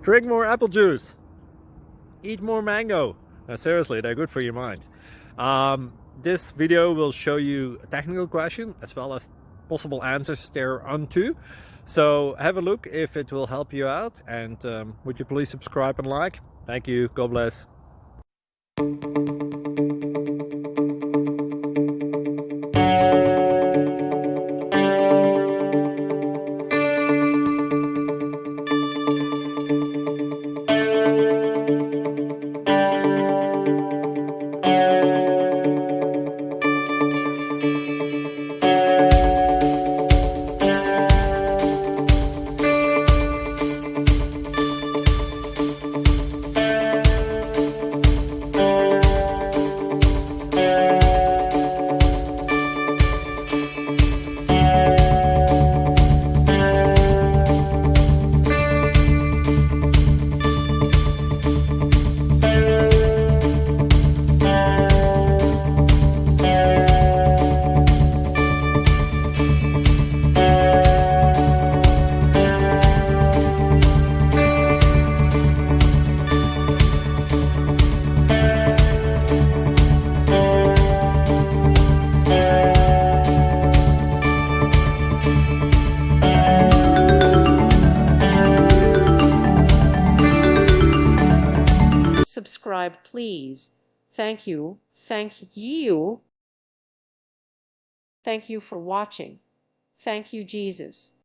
Drink more apple juice. Eat more mango. No, seriously, they're good for your mind. This video will show you a technical question as well as possible answers thereunto. So have a look if it will help you out, and would you please subscribe and like? Thank you. God bless. Subscribe, please. Thank you. Thank you. Thank you for watching. Thank you, Jesus.